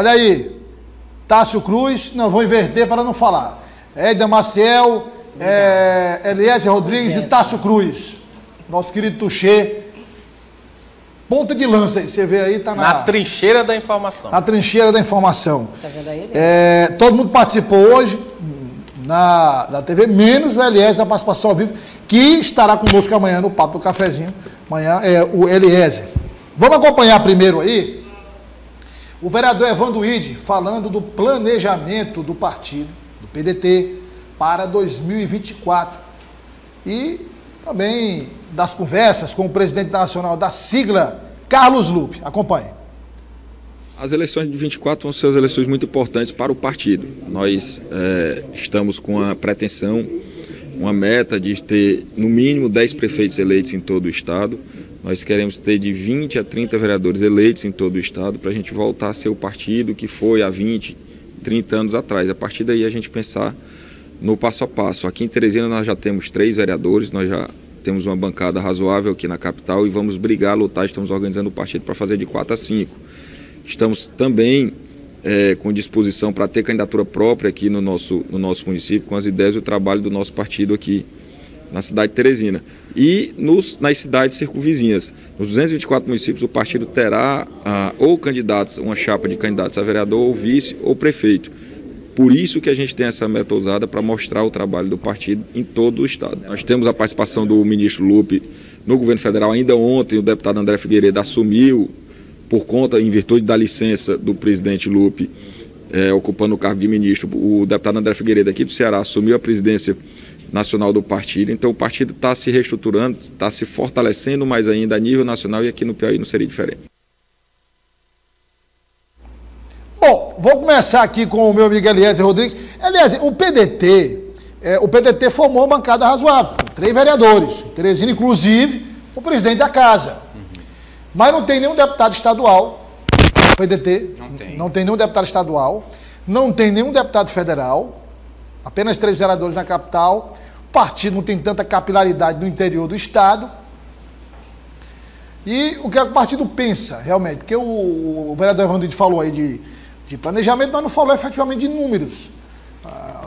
Olha aí, Tássio Cruz, não, vou inverter para não falar. Éder Maciel, Eliezer Rodrigues e Tássio Cruz. Nosso querido Tuxê. Ponta de lança, você vê aí, tá na trincheira da informação. Na trincheira da informação. Tá vendo aí? Todo mundo participou hoje na TV, menos o Eliezer, a participação ao vivo, que estará conosco amanhã no Papo do Cafezinho. Amanhã é o Eliezer. Vamos acompanhar primeiro aí o vereador Evandro Ide falando do planejamento do partido, do PDT, para 2024. E também das conversas com o presidente nacional da sigla, Carlos Lupe. Acompanhe. As eleições de 24 vão ser as eleições muito importantes para o partido. Nós estamos com a pretensão, uma meta de ter no mínimo 10 prefeitos eleitos em todo o estado. Nós queremos ter de 20 a 30 vereadores eleitos em todo o estado para a gente voltar a ser o partido que foi há 20, 30 anos atrás. A partir daí a gente pensar no passo a passo. Aqui em Teresina nós já temos 3 vereadores, nós já temos uma bancada razoável aqui na capital e vamos brigar, lutar, estamos organizando o partido para fazer de 4 a 5. Estamos também com disposição para ter candidatura própria aqui no nosso município, com as ideias do trabalho do nosso partido aqui na cidade de Teresina. E nas cidades circunvizinhas. Nos 224 municípios o partido terá ou candidatos, uma chapa de candidatos a vereador, ou vice, ou prefeito. Por isso que a gente tem essa meta ousada para mostrar o trabalho do partido em todo o estado. Nós temos a participação do ministro Lupe no governo federal. Ainda ontem o deputado André Figueiredo assumiu, por conta, em virtude da licença do presidente Lupe, ocupando o cargo de ministro, o deputado André Figueiredo aqui do Ceará assumiu a presidência nacional do partido. Então o partido está se reestruturando, está se fortalecendo mais ainda a nível nacional e aqui no Piauí não seria diferente. Bom, vou começar aqui com o meu amigo Eliezer Rodrigues. Eliezer, o PDT formou uma bancada razoável, 3 vereadores, Teresina, inclusive o presidente da casa. Mas não tem nenhum deputado estadual, o PDT, não tem nenhum deputado estadual, não tem nenhum deputado federal, apenas 3 vereadores na capital. O partido não tem tanta capilaridade no interior do estado. E o que o partido pensa, realmente? Porque o vereador Evandro falou aí de planejamento, mas não falou efetivamente de números.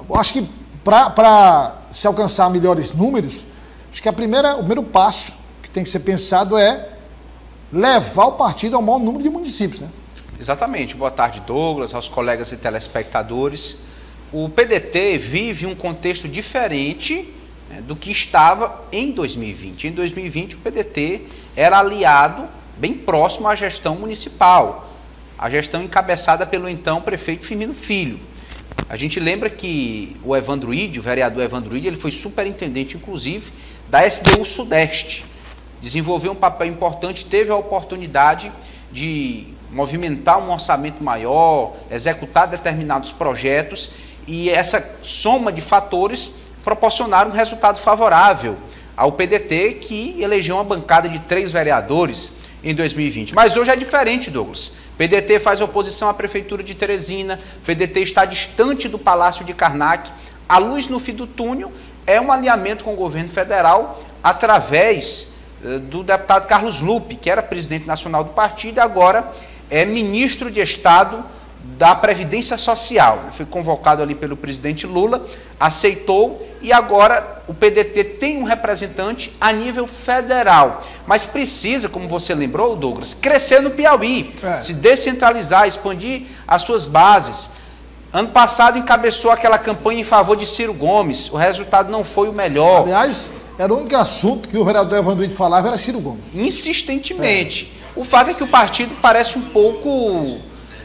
Eu acho que para se alcançar melhores números, acho que o primeiro passo que tem que ser pensado é levar o partido ao maior número de municípios, né? Exatamente. Boa tarde, Douglas, aos colegas e telespectadores. O PDT vive um contexto diferente, né, do que estava em 2020. Em 2020, o PDT era aliado bem próximo à gestão municipal, a gestão encabeçada pelo então prefeito Firmino Filho. A gente lembra que o Evandro Ide, o vereador Evandro Ide, ele foi superintendente, inclusive, da SDU Sudeste. Desenvolveu um papel importante, teve a oportunidade de movimentar um orçamento maior, executar determinados projetos, e essa soma de fatores proporcionaram um resultado favorável ao PDT, que elegeu uma bancada de 3 vereadores em 2020. Mas hoje é diferente, Douglas. PDT faz oposição à Prefeitura de Teresina, PDT está distante do Palácio de Karnak. A luz no fim do túnel é um alinhamento com o governo federal através do deputado Carlos Lupe, que era presidente nacional do partido e agora é ministro de Estado da Previdência Social. Foi convocado ali pelo presidente Lula, aceitou e agora o PDT tem um representante a nível federal. Mas precisa, como você lembrou, Douglas, crescer no Piauí, se descentralizar, expandir as suas bases. Ano passado encabeçou aquela campanha em favor de Ciro Gomes, o resultado não foi o melhor. Aliás, era o único assunto que o vereador Evandro falava, era Ciro Gomes. Insistentemente. O fato é que o partido parece um pouco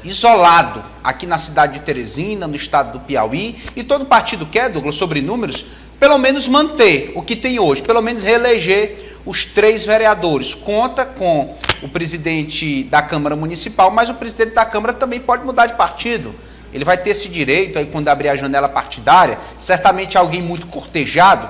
isolado aqui na cidade de Teresina, no estado do Piauí, e todo partido quer, Douglas, sobre números, pelo menos manter o que tem hoje, pelo menos reeleger os 3 vereadores. Conta com o presidente da Câmara Municipal, mas o presidente da Câmara também pode mudar de partido. Ele vai ter esse direito aí quando abrir a janela partidária, certamente alguém muito cortejado.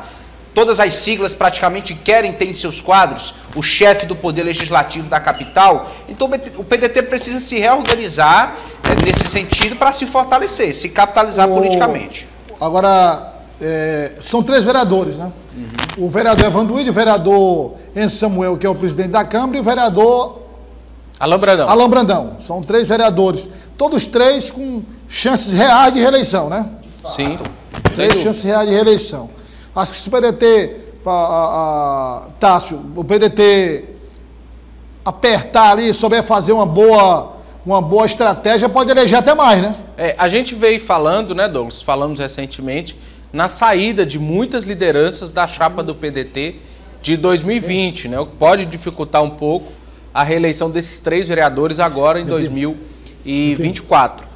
Todas as siglas praticamente querem ter em seus quadros o chefe do Poder Legislativo da capital. Então o PDT precisa se reorganizar nesse sentido para se fortalecer, se capitalizar politicamente. Agora, são 3 vereadores, né? O vereador Evandro Ide, o vereador Enzo Samuel, que é o presidente da Câmara, e o vereador Alain Brandão. Alain Brandão. São 3 vereadores. Todos 3 com chances reais de reeleição, né? Sim. 3 chances reais de reeleição. Acho que se o PDT, Tássio, o PDT apertar ali, souber fazer uma boa estratégia, pode eleger até mais, né? A gente veio falando, né, Douglas? Falamos recentemente na saída de muitas lideranças da chapa do PDT de 2020, né? O que pode dificultar um pouco a reeleição desses 3 vereadores agora em 2024.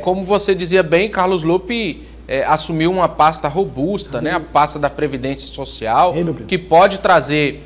Como você dizia bem, Carlos Lupe assumiu uma pasta robusta, né? A pasta da Previdência Social, que pode trazer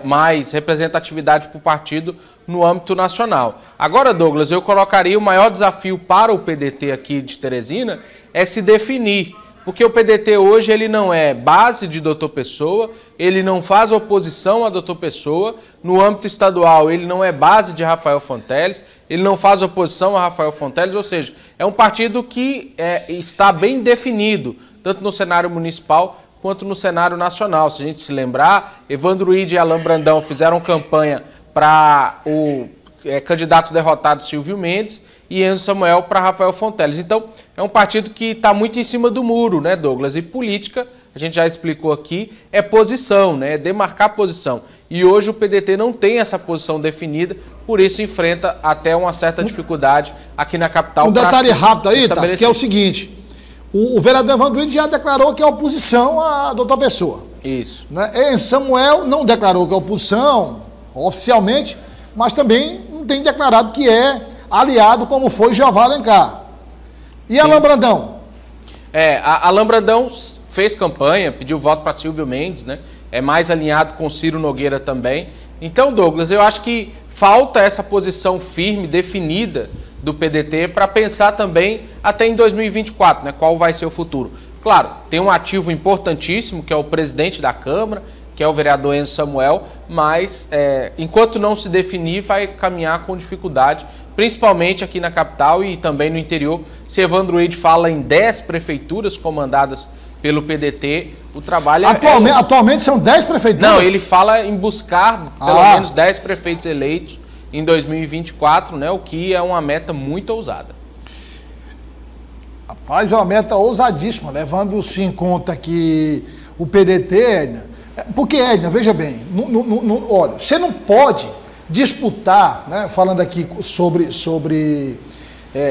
mais representatividade para o partido no âmbito nacional. Agora, Douglas, eu colocaria o maior desafio para o PDT aqui de Teresina é se definir, porque o PDT hoje ele não é base de Doutor Pessoa, ele não faz oposição a Doutor Pessoa, no âmbito estadual ele não é base de Rafael Fonteles, ele não faz oposição a Rafael Fonteles, ou seja, é um partido que está bem definido, tanto no cenário municipal quanto no cenário nacional. Se a gente se lembrar, Evandro Ide e Alain Brandão fizeram campanha para o candidato derrotado Silvio Mendes e Enzo Samuel para Rafael Fonteles. Então, é um partido que está muito em cima do muro, né, Douglas? E política, a gente já explicou aqui, é posição, né? É demarcar posição. E hoje o PDT não tem essa posição definida, por isso enfrenta até uma certa dificuldade aqui na capital. Um detalhe rápido aí, Tassi, que é o seguinte: o vereador Evandro Ide já declarou que é oposição a doutor Pessoa. Isso. Né? Enzo Samuel não declarou que é oposição oficialmente, mas também não tem declarado que é aliado, como foi Jeová Alencar. E Sim. Alain Brandão? Alain Brandão fez campanha, pediu voto para Silvio Mendes, né? É mais alinhado com Ciro Nogueira também. Então, Douglas, eu acho que falta essa posição firme, definida do PDT para pensar também até em 2024, né? Qual vai ser o futuro. Claro, tem um ativo importantíssimo, que é o presidente da Câmara, que é o vereador Enzo Samuel, mas enquanto não se definir, vai caminhar com dificuldade, principalmente aqui na capital e também no interior. Se Evandro Ide fala em 10 prefeituras comandadas pelo PDT, o trabalho Atualmente são 10 prefeituras? Não, ele fala em buscar pelo menos 10 prefeitos eleitos em 2024, né, o que é uma meta muito ousada. Rapaz, é uma meta ousadíssima, levando-se em conta que o PDT, Edna, porque, Edna, veja bem, olha, você não pode disputar, né, falando aqui sobre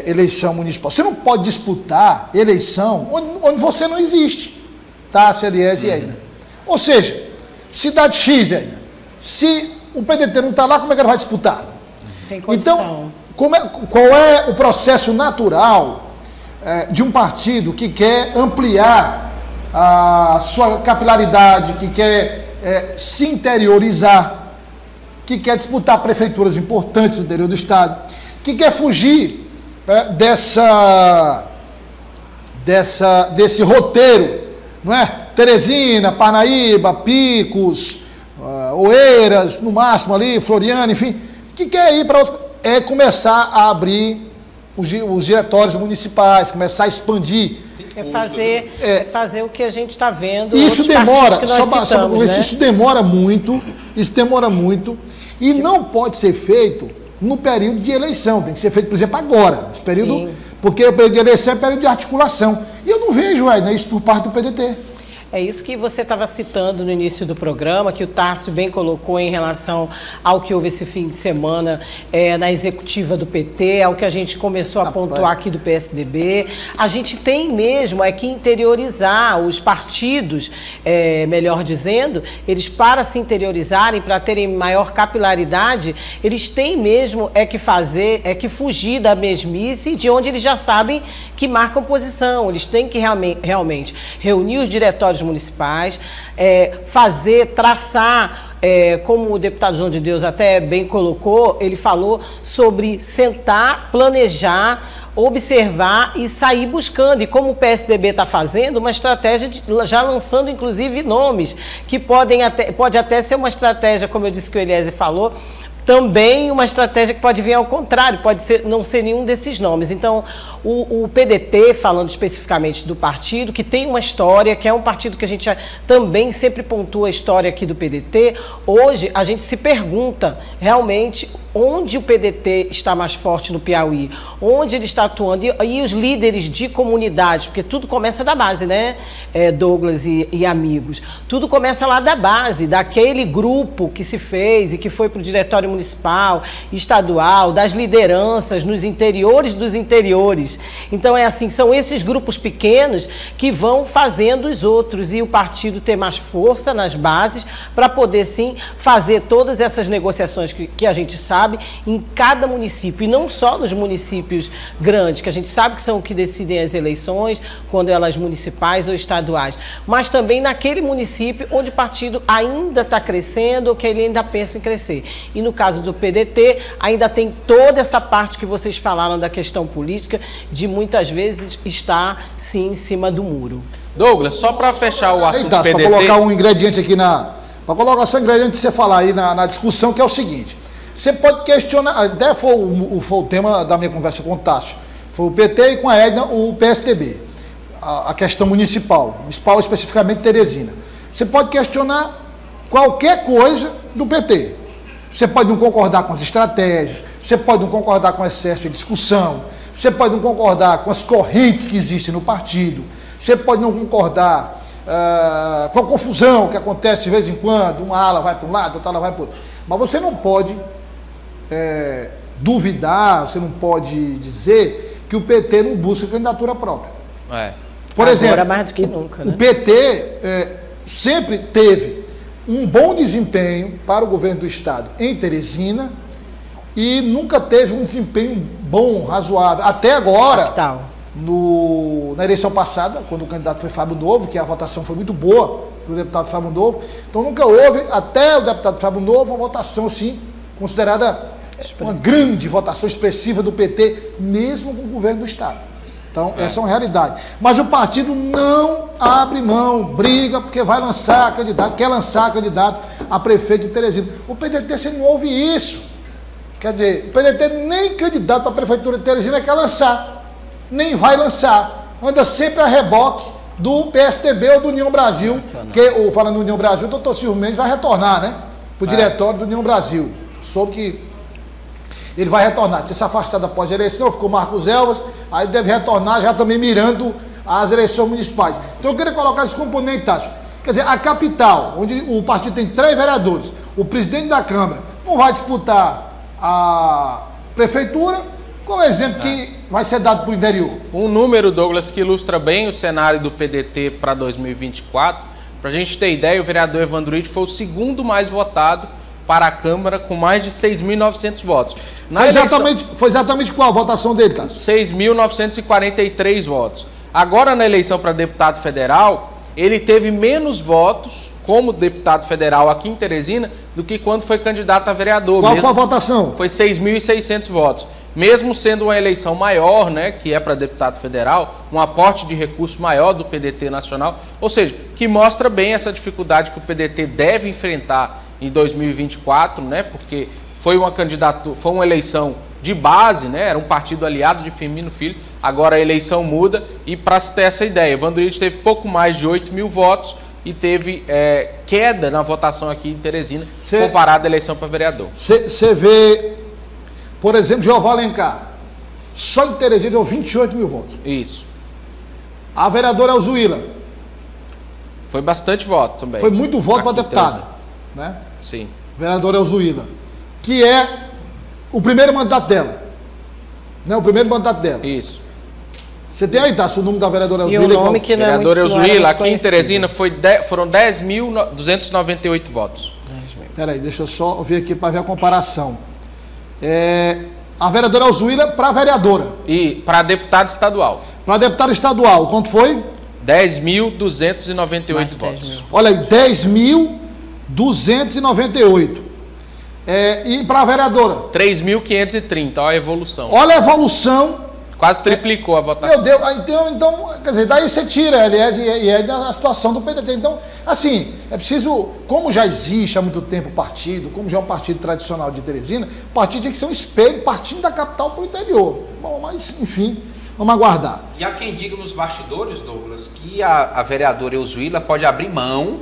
eleição municipal, você não pode disputar eleição onde você não existe, tá, CLS e Edna. Ou seja, cidade X, Edna, se o PDT não está lá, como é que ele vai disputar? Sem condição. Então, qual é o processo natural de um partido que quer ampliar a sua capilaridade, que quer se interiorizar, que quer disputar prefeituras importantes no interior do estado, que quer fugir desse roteiro, não é? Teresina, Parnaíba, Picos, Oeiras, no máximo ali, Floriano, enfim, que quer ir para começar a abrir os diretórios municipais, começar a expandir. Fazer o que a gente está vendo. Isso demora, isso demora muito, e não pode ser feito no período de eleição, tem que ser feito, por exemplo, agora, esse período, Sim. Porque o período de eleição é período de articulação. E eu não vejo, Edna, isso por parte do PDT. É isso que você estava citando no início do programa, que o Tássio bem colocou em relação ao que houve esse fim de semana na executiva do PT, ao que a gente começou a pontuar aqui do PSDB. A gente tem mesmo que interiorizar os partidos, melhor dizendo, eles para se interiorizarem, para terem maior capilaridade, eles têm mesmo que fugir da mesmice de onde eles já sabem que marcam posição. Eles têm que realmente reunir os diretórios municipais, traçar, como o deputado João de Deus até bem colocou, ele falou sobre sentar, planejar, observar e sair buscando. E como o PSDB está fazendo, uma estratégia, já lançando inclusive nomes, que pode até ser uma estratégia, como eu disse que o Eliezer falou, também uma estratégia que pode vir ao contrário, pode não ser nenhum desses nomes. Então, o PDT, falando especificamente do partido, que tem uma história, que é um partido que a gente também sempre pontua a história aqui do PDT, hoje a gente se pergunta realmente onde o PDT está mais forte no Piauí, onde ele está atuando, e os líderes de comunidades, porque tudo começa da base, né, Douglas e amigos? Tudo começa lá da base, daquele grupo que se fez e que foi para o diretório municipal, estadual, das lideranças nos interiores dos interiores. Então é assim, são esses grupos pequenos que vão fazendo os outros, e o partido ter mais força nas bases para poder sim fazer todas essas negociações que a gente sabe em cada município, e não só nos municípios grandes, que a gente sabe que são os que decidem as eleições, quando elas municipais ou estaduais, mas também naquele município onde o partido ainda está crescendo ou que ele ainda pensa em crescer. E no caso do PDT, ainda tem toda essa parte que vocês falaram da questão política, de muitas vezes estar sim em cima do muro. Douglas, só para fechar o assunto PDT... Para colocar um ingrediente aqui para colocar só um ingrediente que você falar aí na discussão, que é o seguinte: você pode questionar, até foi o tema da minha conversa com o Tássio, foi o PT e com a Edna o PSDB, a questão municipal especificamente Teresina. Você pode questionar qualquer coisa do PT. Você pode não concordar com as estratégias, você pode não concordar com o excesso de discussão, você pode não concordar com as correntes que existem no partido, você pode não concordar com a confusão que acontece de vez em quando, uma ala vai para um lado, outra ala vai para o outro. Mas você não pode duvidar, você não pode dizer que o PT não busca candidatura própria. Por exemplo, mais do que nunca, né? O PT sempre teve um bom desempenho para o governo do estado em Teresina e nunca teve um desempenho bom, razoável. Até agora, na eleição passada, quando o candidato foi Fábio Novo, que a votação foi muito boa do deputado Fábio Novo, então nunca houve, até o deputado Fábio Novo, uma votação assim, considerada uma grande votação expressiva do PT, mesmo com o governo do estado. Então, essa é uma realidade. Mas o partido não abre mão, briga, porque vai lançar candidato, quer lançar candidato a prefeito de Teresina. O PDT, você não ouve isso. Quer dizer, o PDT nem candidato para a prefeitura de Teresina quer lançar, nem vai lançar. Anda sempre a reboque do PSDB ou do União Brasil, que, falando do União Brasil, o doutor Silvio Mendes vai retornar, né, para o diretório do União Brasil. Soube que ele vai retornar, tinha se afastado após a eleição, ficou Marcos Elvas, aí deve retornar já também mirando as eleições municipais. Então eu queria colocar esse componente, Tássio. Quer dizer, a capital, onde o partido tem 3 vereadores, o presidente da Câmara não vai disputar a prefeitura, qual é o exemplo que vai ser dado para o interior? Um número, Douglas, que ilustra bem o cenário do PDT para 2024. Para a gente ter ideia, o vereador Evandro Ide foi o segundo mais votado para a Câmara, com mais de 6.900 votos. Foi exatamente qual a votação dele, Tássio? 6.943 votos. Agora, na eleição para deputado federal, ele teve menos votos como deputado federal aqui em Teresina do que quando foi candidato a vereador. Qual foi a votação? Foi 6.600 votos. Mesmo sendo uma eleição maior, né, que é para deputado federal, um aporte de recurso maior do PDT nacional, ou seja, que mostra bem essa dificuldade que o PDT deve enfrentar em 2024, né, porque foi uma eleição de base, né, era um partido aliado de Firmino Filho, agora a eleição muda, e para se ter essa ideia, Evandro Ide teve pouco mais de 8.000 votos e teve queda na votação aqui em Teresina, comparado à eleição para vereador. Você vê, por exemplo, Jeová Alencar, só em Teresina deu 28.000 votos. Isso. A vereadora Elzuíla. Foi bastante voto também. Foi muito voto para deputada, né? Sim. Vereadora Elzuíla, que é o primeiro mandato dela. Né? O primeiro mandato dela. Isso. Você tem aí, Tássio, o nome da vereadora Elzuíla? E o nome que não é muito, vereadora Elzuíla, aqui conhecido. em Teresina, foram 10.298 votos. Peraí, deixa eu só ver aqui para ver a comparação. A vereadora Elzuíla para vereadora. E para deputado estadual. Para deputado estadual, quanto foi? 10.298 votos. Olha aí, 10.298. E para a vereadora? 3.530, olha a evolução. Olha a evolução Quase triplicou a votação. Meu Deus, então, quer dizer, daí você tira Eliézer e é da situação do PDT. Então, assim, é preciso, como já existe há muito tempo o partido, como já é um partido tradicional de Teresina, o partido tem que ser um espelho, partindo da capital para o interior. Bom, mas, enfim, vamos aguardar. E há quem diga nos bastidores, Douglas, que a vereadora Eusuíla pode abrir mão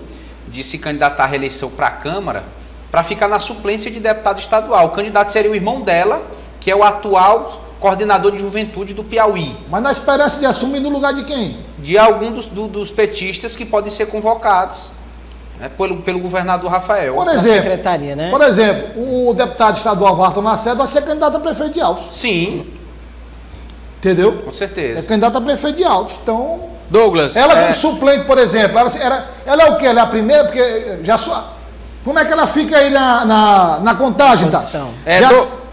de se candidatar à reeleição para a Câmara para ficar na suplência de deputado estadual. O candidato seria o irmão dela, que é o atual coordenador de juventude do Piauí. Mas na esperança de assumir no lugar de quem? De algum dos petistas que podem ser convocados, né, pelo governador Rafael. Por exemplo, secretaria, né? Por exemplo, o deputado estadual Walter Lacerda vai ser candidato a prefeito de Altos. Sim. Entendeu? Com certeza. É candidato a prefeito de Altos. Então, Douglas, ela como suplente, por exemplo, ela é o quê? Ela é a primeira, porque já só... Como é que ela fica aí na contagem, tá?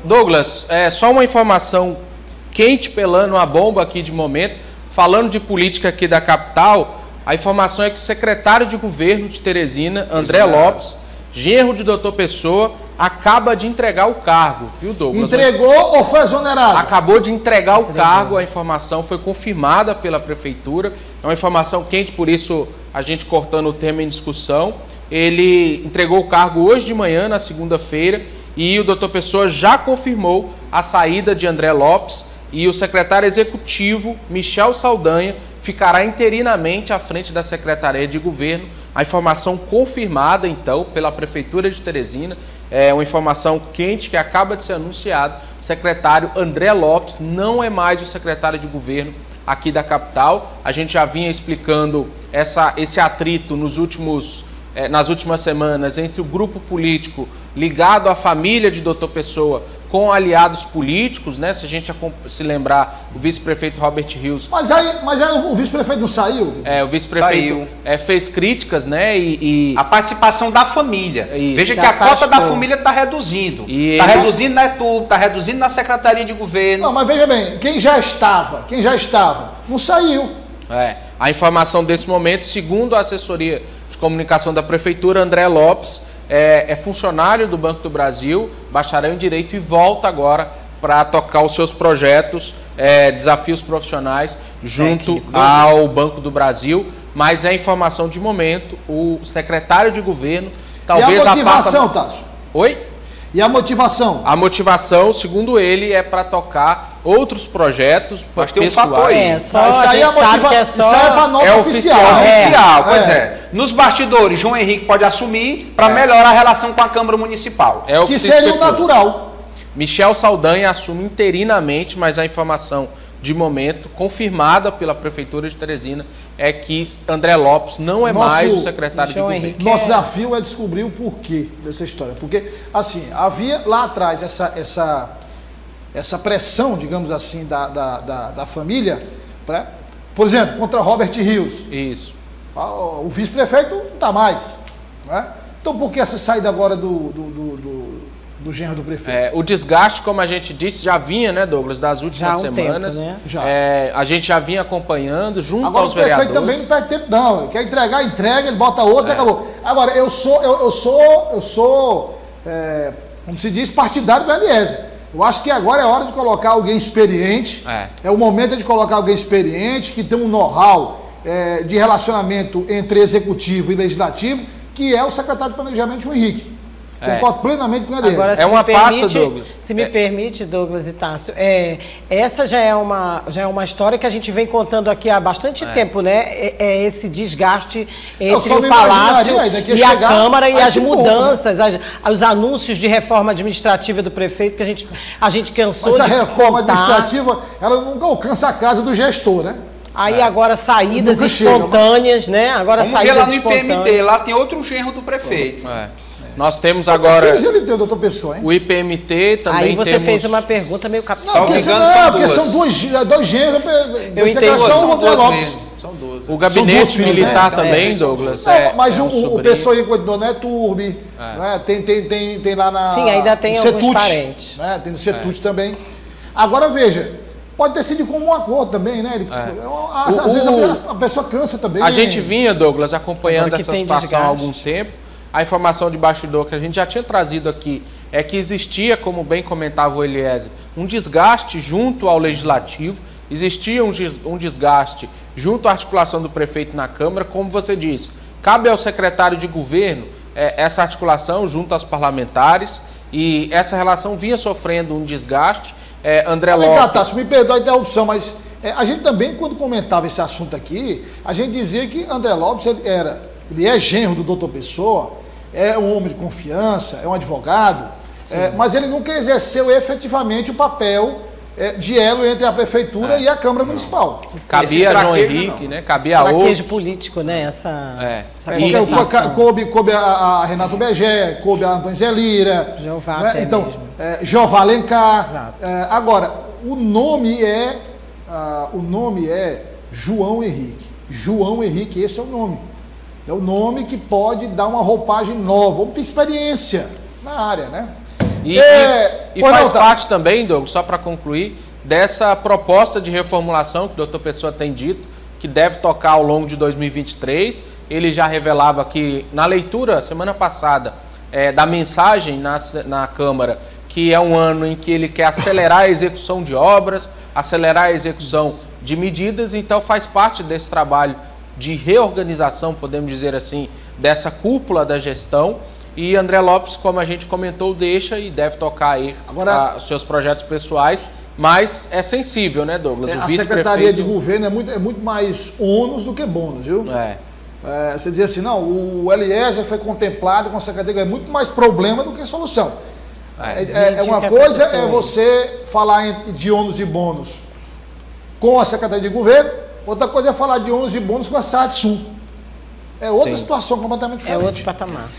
Douglas, só uma informação quente pelando a bomba aqui de momento, falando de política aqui da capital, a informação é que o secretário de governo de Teresina, André Lopes, genro de doutor Pessoa, acaba de entregar o cargo, viu, Douglas? Entregou ou foi exonerado? Acabou de entregar o cargo, a informação foi confirmada pela prefeitura, é uma informação quente, por isso a gente cortando o tema em discussão. Ele entregou o cargo hoje de manhã, na segunda-feira, e o doutor Pessoa já confirmou a saída de André Lopes e o secretário executivo, Michel Saldanha, ficará interinamente à frente da Secretaria de Governo. A informação confirmada, então, pela Prefeitura de Teresina, é uma informação quente que acaba de ser anunciada. O secretário André Lopes não é mais o secretário de Governo aqui da capital. A gente já vinha explicando esse atrito nas últimas semanas entre o grupo político ligado à família de doutor Pessoa com aliados políticos, né? Se a gente se lembrar, o vice-prefeito Robert Rios... Mas aí o vice-prefeito não saiu? O vice-prefeito fez críticas, né? A participação da família. Isso. Veja que a cota da família está reduzindo. Está reduzindo na ETUB, está reduzindo na Secretaria de Governo. Não, mas veja bem, quem já estava, não saiu. A informação desse momento, segundo a assessoria de comunicação da Prefeitura, André Lopes é funcionário do Banco do Brasil, bacharel em Direito e volta agora para tocar os seus projetos, desafios profissionais junto ao Banco do Brasil. Mas é informação de momento, o secretário de Governo talvez... E a motivação, Tássio? Oi? E a motivação? A motivação, segundo ele, é para tocar outros projetos. Mas tem um fator aí. Isso aí é para nota oficial. Oficial, pois é. Nos bastidores, João Henrique pode assumir para melhorar a relação com a Câmara Municipal. Que seria o natural. Michel Saldanha assume interinamente, mas a informação de momento, confirmada pela Prefeitura de Teresina, é que André Lopes não é mais o secretário de governo. Nosso desafio é descobrir o porquê dessa história. Porque, assim, havia lá atrás essa pressão, digamos assim, da família, por exemplo, contra Robert Rios. Isso. O vice-prefeito não está mais. Né? Então, por que essa saída agora do genro do prefeito? O desgaste, como a gente disse, já vinha, né, Douglas, das últimas semanas. Tempo, né? A gente já vinha acompanhando junto agora, aos vereadores. Agora o prefeito também não perde tempo, não. Quer entregar, entrega, ele bota outro e acabou. Agora, eu sou como se diz, partidário do Eliézer. Eu acho que agora é hora de colocar alguém experiente. É o momento de colocar alguém experiente, que tem um know-how de relacionamento entre executivo e legislativo, que é o secretário de Planejamento, João Henrique. Concordo plenamente com ele. Agora, uma pasta, Douglas. Se me permite, Douglas e Tássio, essa já é uma história que a gente vem contando aqui há bastante tempo, né? Esse desgaste entre o Palácio e a Câmara e as mudanças, os anúncios de reforma administrativa do prefeito que a gente cansou de essa reforma administrativa, ela nunca alcança a casa do gestor, né? Aí agora saídas espontâneas, né? Agora vamos ver lá no IPMT, lá tem outro genro do prefeito. Nós temos agora doutor Pessoa, hein? O IPMT também. Aí você fez uma pergunta meio capital. Porque são dois gêneros. Eu entendo. São duas. O gabinete militar também, Douglas. Mas o Pessoa continuou na ETURB, tem lá na... Sim, ainda tem alguns parentes. Tem no CETUT também. Agora, veja, pode ter sido como um acordo também, né? Às vezes a pessoa cansa também. A gente vinha, Douglas, acompanhando essa situação há algum tempo. A informação de bastidor que a gente já tinha trazido aqui é que existia, como bem comentava o Eliézer, um desgaste junto ao Legislativo, existia um desgaste junto à articulação do prefeito na Câmara, como você disse. Cabe ao secretário de governo essa articulação junto aos parlamentares, e essa relação vinha sofrendo um desgaste. André Lopes... Tássio, me perdoe a interrupção, mas a gente também, quando comentava esse assunto aqui, a gente dizia que André Lopes ele é genro do doutor Pessoa, é um homem de confiança, é um advogado, mas ele nunca exerceu efetivamente o papel de elo entre a prefeitura e a Câmara Municipal. Cabia a João Henrique, né? Cabia a outros. Político, né? Essa Coube a Renato Begé, coube a Antônio Zé Lira, Jeová, então, Jeová Alencar. Agora, o nome é João Henrique. João Henrique, esse é o nome. É o nome que pode dar uma roupagem nova, vamos ter experiência na área, né? E faz parte também, Douglas, só para concluir, dessa proposta de reformulação que o doutor Pessoa tem dito, que deve tocar ao longo de 2023. Ele já revelava que, na leitura, semana passada, da mensagem na Câmara, que é um ano em que ele quer acelerar a execução de obras, acelerar a execução de medidas, então faz parte desse trabalho de reorganização, podemos dizer assim, dessa cúpula da gestão. E André Lopes, como a gente comentou, deixa e deve tocar aí os seus projetos pessoais, mas é sensível, né, Douglas? A Secretaria de Governo é muito mais ônus do que bônus, viu? Você dizia assim, não, o Eliezer foi contemplado com a Secretaria, é muito mais problema do que solução. Uma coisa é você falar de ônus e bônus com a Secretaria de Governo, outra coisa é falar de ônus e bônus com a SAD-Sul. É outra situação completamente diferente. É outro patamar.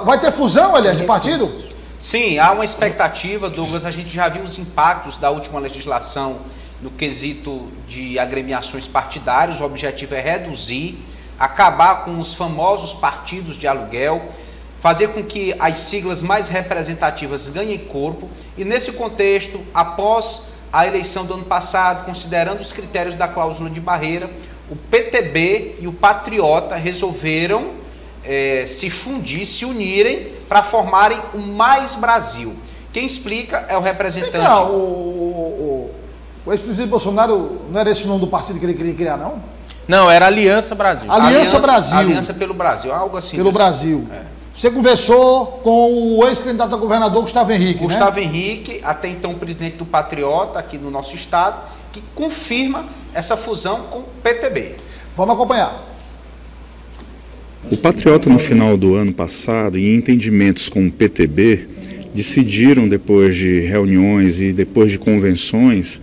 Vai ter fusão, aliás, de partido? Sim, há uma expectativa, Douglas. A gente já viu os impactos da última legislação no quesito de agremiações partidárias. O objetivo é reduzir, acabar com os famosos partidos de aluguel, fazer com que as siglas mais representativas ganhem corpo. E nesse contexto, após a eleição do ano passado, considerando os critérios da cláusula de barreira, o PTB e o Patriota resolveram se fundir, se unirem para formarem o Mais Brasil. Quem explica é o representante... O ex-presidente Bolsonaro não era esse o nome do partido que ele queria criar, não? Não, era Aliança Brasil. Aliança Brasil. Aliança pelo Brasil, algo assim. Pelo Brasil. Você conversou com o ex-candidato a governador Gustavo Henrique, Gustavo Henrique, até então presidente do Patriota aqui no nosso estado, que confirma essa fusão com o PTB. Vamos acompanhar. O Patriota, no final do ano passado, em entendimentos com o PTB, decidiram, depois de reuniões e depois de convenções,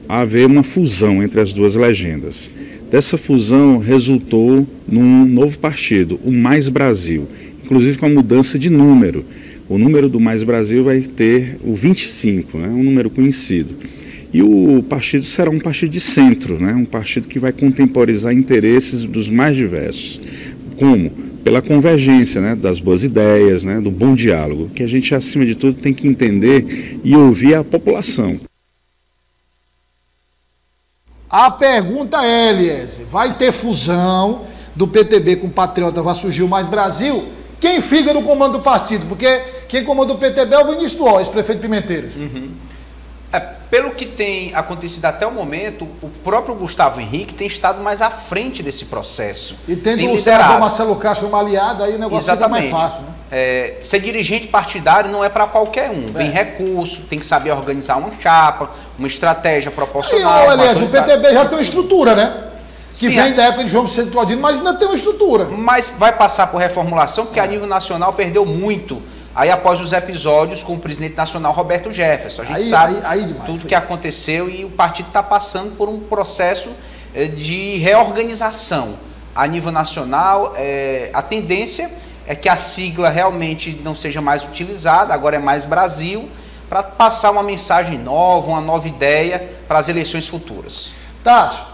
haver uma fusão entre as duas legendas. Dessa fusão resultou num novo partido, o Mais Brasil, inclusive com a mudança de número. O número do Mais Brasil vai ter o 25, um número conhecido. E o partido será um partido de centro, um partido que vai contemporizar interesses dos mais diversos. Como? Pela convergência das boas ideias, do bom diálogo, que a gente, acima de tudo, tem que entender e ouvir a população. A pergunta é, Eliezer, vai ter fusão do PTB com o Patriota, vai surgir o Mais Brasil? Quem fica no comando do partido? Porque quem comanda o PTB é o Vinícius Duó, ex-prefeito de Pimenteiras. Pelo que tem acontecido até o momento, o próprio Gustavo Henrique tem estado mais à frente desse processo. E tendo o senador Marcelo Castro como aliado, aí o negócio fica mais fácil, ser dirigente partidário não é para qualquer um. Tem recurso, tem que saber organizar uma chapa, uma estratégia proporcional. Aliás, o PTB já tem uma estrutura, que vem da época de João Vicente Claudino, mas ainda tem uma estrutura. Mas vai passar por reformulação, porque a nível nacional perdeu muito. Aí após os episódios com o presidente nacional Roberto Jefferson. A gente sabe tudo que aconteceu e o partido está passando por um processo de reorganização. A nível nacional, a tendência é que a sigla realmente não seja mais utilizada, agora é Mais Brasil, para passar uma mensagem nova, uma nova ideia para as eleições futuras. Tássio,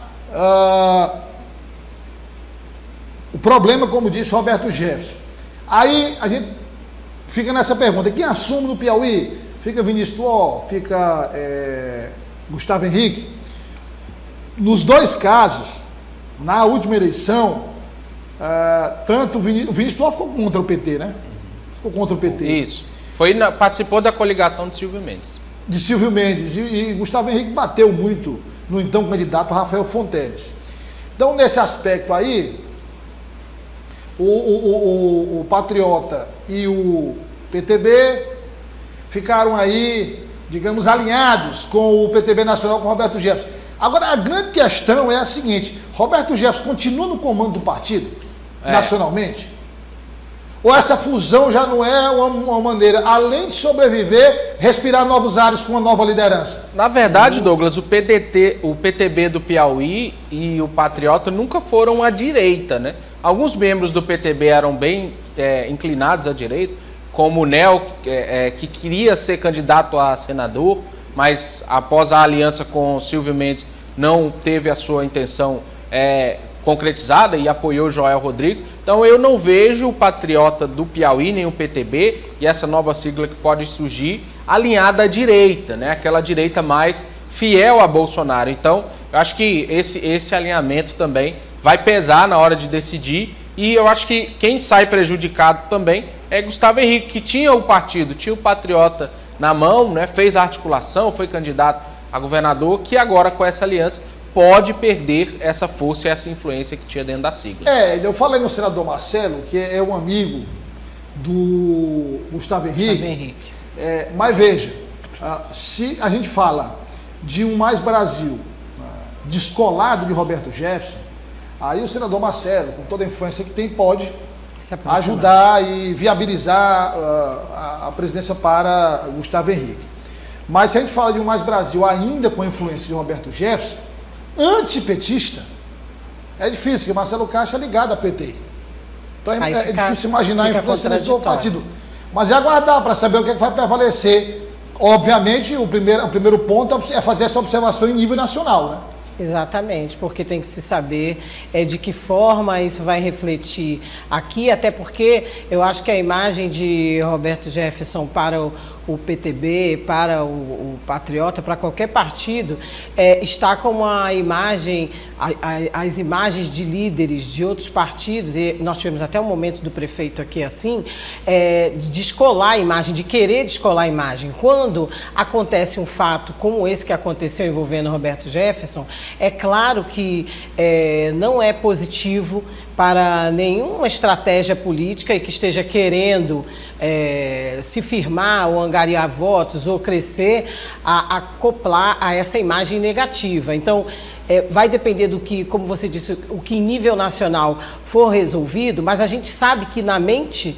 o problema, como disse Roberto Jefferson, aí a gente fica nessa pergunta, quem assume no Piauí? Fica Vinícius Duó, fica Gustavo Henrique? Nos dois casos, na última eleição, tanto o Vinícius Duó ficou contra o PT, Ficou contra o PT. Isso. Participou da coligação de Silvio Mendes. de Silvio Mendes. E Gustavo Henrique bateu muito no então candidato Rafael Fonteles. Então, nesse aspecto aí, o Patriota e o PTB ficaram aí, digamos, alinhados com o PTB Nacional, com o Roberto Jefferson. Agora, a grande questão é a seguinte: Roberto Jefferson continua no comando do partido, nacionalmente? Ou essa fusão já não é uma maneira, além de sobreviver, respirar novos ares com uma nova liderança? Na verdade, Douglas, o PTB do Piauí e o Patriota nunca foram à direita, né? Alguns membros do PTB eram bem inclinados à direita, como o Nel, que queria ser candidato a senador, mas após a aliança com o Silvio Mendes não teve a sua intenção concretizada e apoiou Joel Rodrigues. Então eu não vejo o Patriota do Piauí, nem o PTB, e essa nova sigla que pode surgir, alinhada à direita, né? Aquela direita mais fiel a Bolsonaro. Então eu acho que esse alinhamento também vai pesar na hora de decidir, e eu acho que quem sai prejudicado também é Gustavo Henrique, que tinha o partido, tinha o Patriota na mão, né? Fez a articulação, foi candidato a governador, que agora com essa aliança pode perder essa força e essa influência que tinha dentro da sigla. Eu falei no senador Marcelo, que é um amigo do Gustavo Henrique. Mas veja, se a gente fala de um Mais Brasil descolado de Roberto Jefferson, aí o senador Marcelo, com toda a influência que tem, pode ajudar e viabilizar a presidência para Gustavo Henrique. Mas se a gente fala de um Mais Brasil ainda com a influência de Roberto Jefferson, antipetista, é difícil, porque Marcelo Castro é ligado a PT. Então é difícil imaginar a influência do partido. Mas é aguardar para saber o que vai prevalecer. Obviamente, o primeiro ponto é fazer essa observação em nível nacional, né? Exatamente, porque tem que se saber de que forma isso vai refletir aqui, até porque eu acho que a imagem de Roberto Jefferson para o PTB, para o Patriota, para qualquer partido, está com uma imagem, as imagens de líderes de outros partidos, e nós tivemos até um momento do prefeito aqui assim, de descolar a imagem, de querer descolar a imagem. Quando acontece um fato como esse que aconteceu envolvendo Roberto Jefferson, é claro que não é positivo para nenhuma estratégia política e que esteja querendo se firmar ou angariar votos ou crescer, a acoplar a essa imagem negativa. Então, vai depender do que, como você disse, o que em nível nacional for resolvido, mas a gente sabe que na mente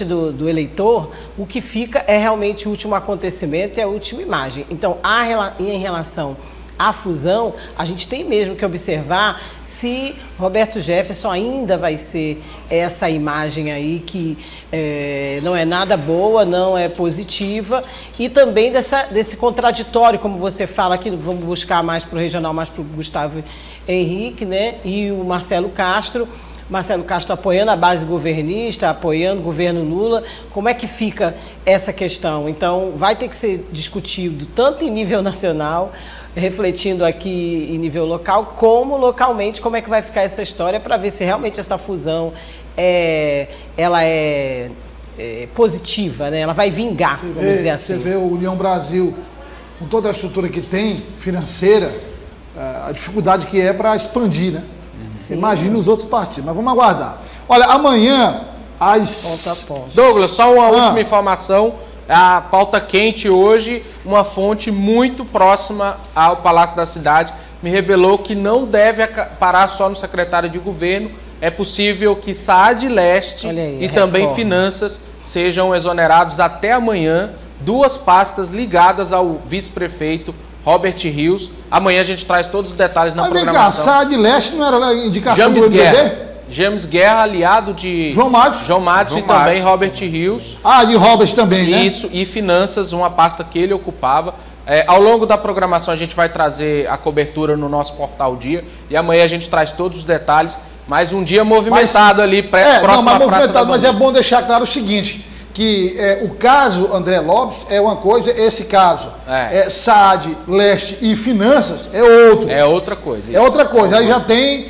do eleitor, o que fica é realmente o último acontecimento e a última imagem. Então, em relação à fusão, a gente tem mesmo que observar se Roberto Jefferson ainda vai ser essa imagem aí que não é nada boa, não é positiva, e também desse contraditório, como você fala, que vamos buscar mais para o regional, mais para o Gustavo Henrique, né? E o Marcelo Castro apoiando a base governista, apoiando o governo Lula. Como é que fica essa questão? Então, vai ter que ser discutido tanto em nível nacional, refletindo aqui em nível local, como localmente, como é que vai ficar essa história, para ver se realmente essa fusão ela é positiva, né? Ela vai vingar, vamos dizer assim. Você vê o União Brasil, com toda a estrutura que tem, financeira, a dificuldade que é para expandir, né? Sim. Imagine os outros partidos, mas vamos aguardar. Olha, amanhã, às... Douglas, só uma última informação. A pauta quente hoje, uma fonte muito próxima ao Palácio da Cidade me revelou que não deve parar só no secretário de governo. É possível que SAAD Leste e também Finanças sejam exonerados até amanhã, duas pastas ligadas ao vice-prefeito Robert Rios. Amanhã a gente traz todos os detalhes na programação. Mas vem cá, SAAD Leste não era indicação do MDB? James Guerra, aliado de João Matos e também Robert Rios. De Robert também, né? Isso, e Finanças, uma pasta que ele ocupava. Ao longo da programação a gente vai trazer a cobertura no nosso Portal Dia, e amanhã a gente traz todos os detalhes. Mais um dia movimentado ali, próximo à Praça da Bandeira. Mas é bom deixar claro o seguinte, que o caso André Lopes é uma coisa, esse caso SAAD, Leste e Finanças é outro. É outra coisa. É outra coisa. Aí já tem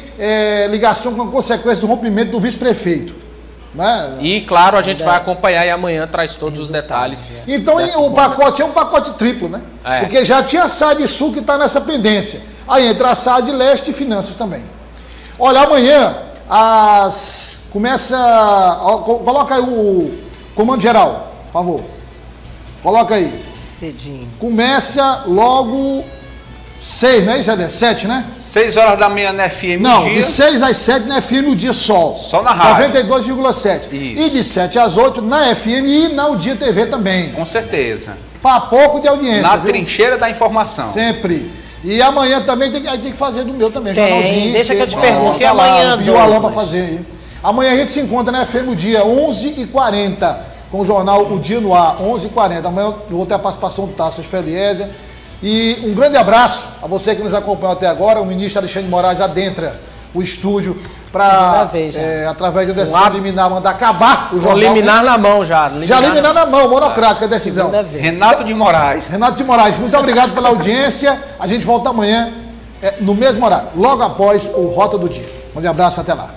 ligação com a consequência do rompimento do vice-prefeito. Né? E, claro, a gente vai acompanhar e amanhã traz todos os detalhes. Então o pacote é um pacote triplo, né? Porque já tinha a SAD Sul que está nessa pendência. Aí entra a SAD Leste e Finanças também. Olha, amanhã começa... Coloca aí o comando geral, por favor. Coloca aí. Cedinho. Começa logo 6, não é isso, Adé? 7, né? 6 horas da manhã na FM Não, o dia. de 6 às 7 na FM o dia Sol. Só na rádio. 92,7. E de 7 às 8 na FM e na O Dia TV também. Com certeza. Para pouco de audiência. Na viu? trincheira da informação. sempre. E amanhã também tem que fazer do meu também, jornalzinho. Deixa que eu te Ó, pergunto, e tá lá, amanhã, pediu o Alain para Douglas? fazer aí. Amanhã a gente se encontra na FM o dia 11h40, com o jornal O Dia no Ar, 11h40. Amanhã eu vou ter a participação do Tasso Feliésia. E um grande abraço a você que nos acompanhou até agora. O ministro Alexandre de Moraes adentra o estúdio para, através da decisão liminar, mandar acabar o jornal. Liminar na mão já. Liminar na mão, monocrática a decisão. Renato de Moraes. Renato de Moraes, muito obrigado pela audiência. A gente volta amanhã no mesmo horário, logo após o Rota do Dia. Um grande abraço, até lá.